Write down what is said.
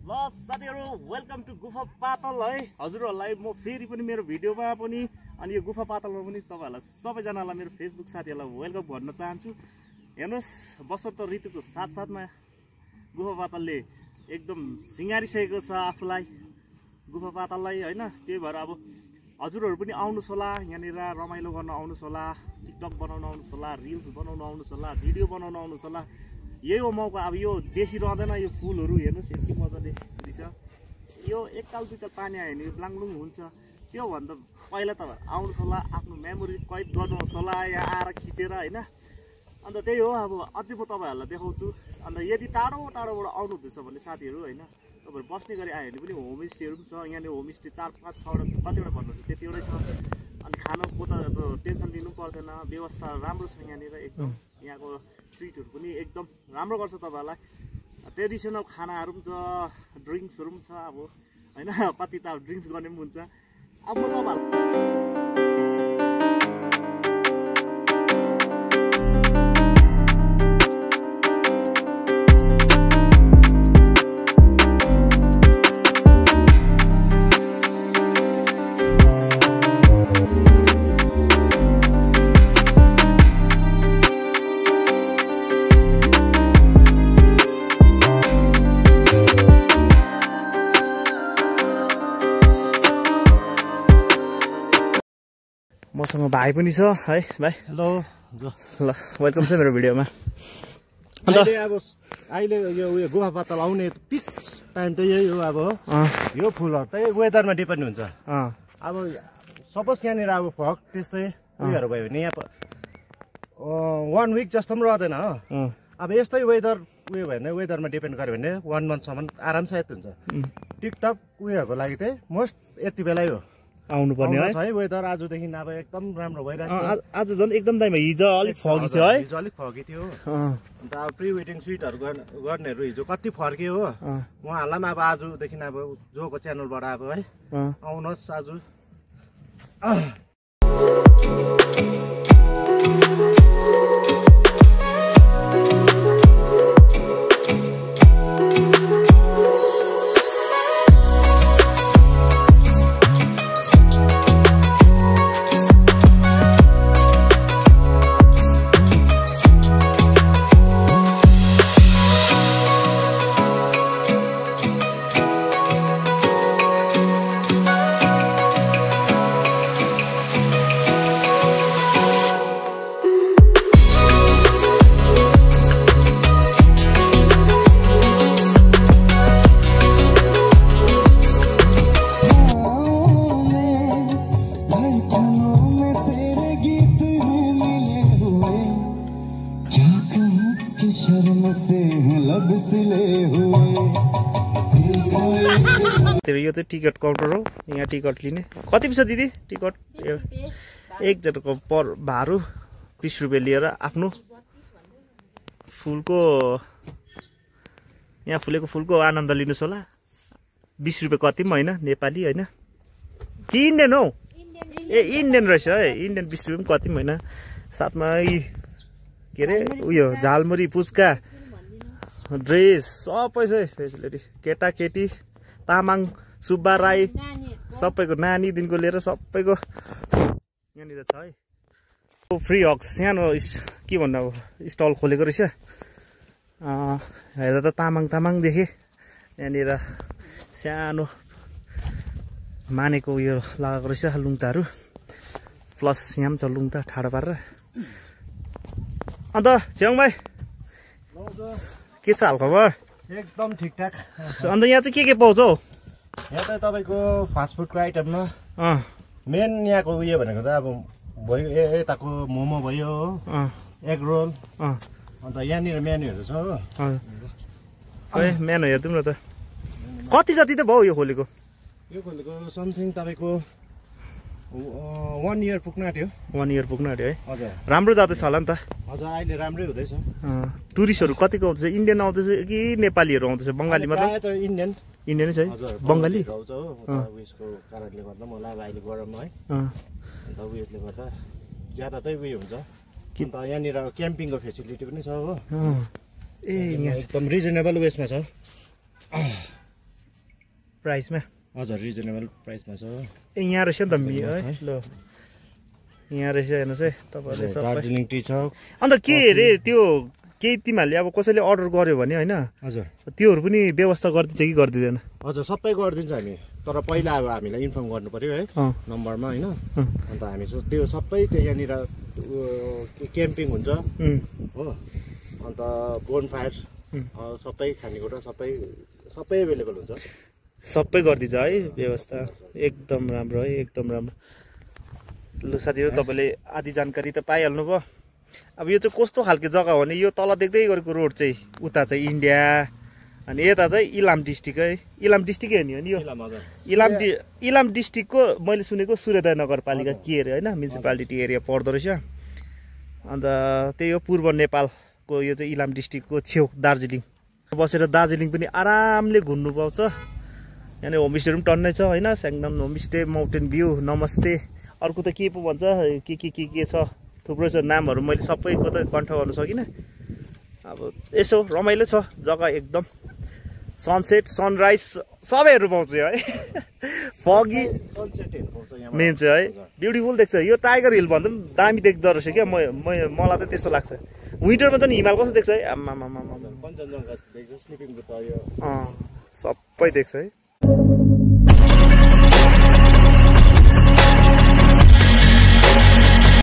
ल साथीहरु welcome to गुफा पातल है हजुरहरुलाई म फेरि पनि मेरो भिडियोमा पनि अनि यो गुफा पातलमा पनि तपाईहरुलाई सबैजनालाई मेरो फेसबुक साथीहरुलाई वेलकम भन्न चाहन्छु। हेर्नुस् वसन्त ऋतुको साथसाथमा गुफा पातलले एकदम सिंगारिसकेको छ आफुलाई गुफा पातललाई हैन। त्यही भएर अब हजुरहरु पनि आउनुस् होला, यहाँनिर रमाइलो गर्न आउनुस् होला, टिकटक बनाउन आउनुस् होला, रिल्स बनाउन आउनुस् होला, भिडियो बनाउन आउनुस् होला। यही हो मौका। अब यो बेसी रहँदैन, यो फुलहरु हेर्नुस् यति मजाले दिन्छ। यो एकताल दुईताल पानी आयो भने ब्लाङलुङ हुन्छ। त्यो भन्दा पहिला त आउनुस् होला, आफ्नो मेमोरी कैद गर्नुहोस् होला यहाँ आएर खिचेर हैन। अन्त त्यही हो, अब अझै म तपाईहरुलाई देखाउँछु। अन्त यदि टाढो टाढोबाट आउनु हुँदैछ भने साथीहरु हैन, तपाईहरु बस्ने गरी आयो भने पनि होमस्टेहरु पनि छ। यहाँनिर होमस्टे 4-5 6वटा कतिवटा भन्नुहुन्छ त्यतिवटै छ। अनि खानको त अब टेन्सन लिनु पर्दैन, व्यवस्था राम्रो छ यहाँनिर एकदम। यहाँको ट्रिटहरु पनि एकदम राम्रो गर्छ तपाईहरुलाई। ट्रेडिसनल खानाहरु पनि छ, ड्रिंक्सहरु पनि छ अब हैन। कति त ड्रिंक्स गर्ने पनि हुन्छ। अब म तपाईहरुलाई मसँग भाइ पनि छ है। भाइ हेलो ल वेलकम छ मेरो भिडियोमा। अन्त अब अहिले यो उयो गुफा पातल आउने पिक टाइम त यही हो। अब यो फुलहरु त वेदरमा डिपेन्ड हुन्छ। अब सपोज यहाँनिर अब फक त्यस्तै उयोहरू भयो भने यहाँ 1 विक जस्तो पनि रहँदैन हो। अब यस्तै वेदर उयो भयो भने वेदरमा डिपेन्ड गर्यो भने 1 मन्थसम्म आरामसे यति हुन्छ। टिकटक उयोहरूको लागि चाहिँ मोस्ट यति बेलै हो आउनु पर्ने है। वेदर आजदेखि अब एकदम राम्रो भइरहेको छ। आज झन् एकदम दाइमा हिजो अलिक फगी थियो है। हिजो अलिक फगी थियो। अन्त अब प्री वेडिङ सुटहरु गर्नेहरु हिजो कति फर्कियो हो। उहाँहरूलाई पनि अब आजदेखि अब जोको च्यानलबाट अब है आउनुहोस् आज। यो चाहिँ टिकट काउन्टर हो। यहाँ टिकट लिने कति छ दिदी? टिकट एकजनाको पर भाडा 20 रुपियाँ लिएर आफ्नो फुलको यहाँ फुलेको फुलको आनन्द लिनुहोस् होला। 20 रुपियाँ कति पनि होइन, नेपाली होइन कि इन्डियन हो? ए इन्डियन रहेछ है। इन्डियन 20 रुपियाँ पनि कति पनि होइन। साथमा के अरे उयो झालमुरी पुच्का ड्रेस सबै छ फेसिलिटी। केटाकेटी तामाङ सुब्बा राई सबैको नानीदेखिको लिएर सबैको यहाँनिर छ है। फ्री हक्स सानो के भन्नु अब स्टल खोलेको रहेछ। हेर्दा त तामाङ देखेँ। यहाँनिर सानो मानेको उयो लगाएको रहेछ लुङ्ताहरू। प्लस यहाँ पनि छ लुङ्ता ठाडो पारेर। अन्त छ्याङ भाइ के छ हालखबर? एकदम ठिकठाक। अन्त यहाँ चाहिँ के पाउँछ हौ? यहाँ त तपाईँको फास्टफुडको आइटममा मेन यहाँको उयो भनेको त अब भयो यताको मोमो भयो, एग रोल। अन्त यहाँनिर मेन्युहरू छ हो। मेनु हेरिदिउँ न त। कति जति त भयो यो खोलेको? यो खोलेको समथिङ तपाईँको 1 इयर पुग्न आँट्यो। 1 इयर पुग्न आँट्यो है। हजुर राम्रो जाँदैछ होला नि त? हजुर अहिले राम्रै हुँदैछ। टुरिस्टहरू कतिको आउँदैछ? इन्डियन आउँदैछ कि नेपालीहरू आउँदैछ? बङ्गाली मात्र? इन्डियनै छ है। बङ्गाली उयसको कारणले गर्दा मलाई अहिले गरममा है। अन्त उयसले गर्दा ज्यादा चाहिँ उयो हुन्छ। अन्त यहाँनिर क्याम्पिङको फेसिलिटी पनि छ हो। ए यहाँ एकदम रिजनेबल उयसमा छ। प्राइसमा हजुर रिजनेबल प्राइसमा छ ए यहाँ रहेछ नि त है ल यहाँ रहेछ हेर्नुहोस् है तपाईँहरूले सबै दार्जिलिङ टी छ अन्त के अरे त्यो केही तिमीहरूले अब कसैले अर्डर गर्यो भने होइन हजुर त्योहरू पनि व्यवस्था गरिदिन्छ कि गरिदिँदैन हजुर सबै गरिदिन्छ हामी तर पहिला अब हामीलाई इन्फर्म गर्नु पर्यो है नम्बरमा होइन अन्त हामी त्यो सबै त्यो यहाँनिर क्याम्पिङ हुन्छ हो अन्त बोन फायर सबै खानेकुरा सबै एभाइलेबल हुन्छ सबै गरिदिन्छ है व्यवस्था एकदम राम्रो है एकदम राम्रो लु साथीहरू तपाईँले आधी जानकारी त पाइहाल्नु भयो अब यो चाहिँ कस्तो खालको जग्गा हो भने यो तल देख्दै गरेको रोड चाहिँ उता चाहिँ इन्डिया अनि यता चाहिँ इलाम डिस्ट्रिक्ट है इलाम डिस्ट्रिक्टै हो नि यो इलाम डिस्ट्रिक्टको मैले सुनेको सूर्योदय नगरपालिका के अरे होइन म्युनिसिपालिटी एरिया पर्दो रहेछ अन्त त्यही हो पूर्व नेपालको यो चाहिँ इलाम डिस्ट्रिक्टको छेउ दार्जिलिङ बसेर दार्जिलिङ पनि आरामले घुम्नु पाउँछ यहाँनिर होमस्टेहरू पनि टन्नै छ होइन स्याङडम होमस्टे माउन्टेन भ्यू नमस्ते अर्को त के पो भन्छ के छ थुप्रो छ नामहरू मैले सबैको त कन्ठ गर्न सकिनँ अब यसो रमाइलो छ जग्गा एकदम सनसेट सनराइज सबै हेर्नु पाउँछ है फगी मेन चाहिँ है ब्युटिफुल देख्छ यो टाइगर हिल भन्दा पनि दामी देख्दो रहेछ क्या मलाई त त्यस्तो लाग्छ विन्टरमा त नि हिमाल कस्तो देख्छ है कञ्चनजङ्घा देख्छ स्लिपिङ बुट सबै देख्छ है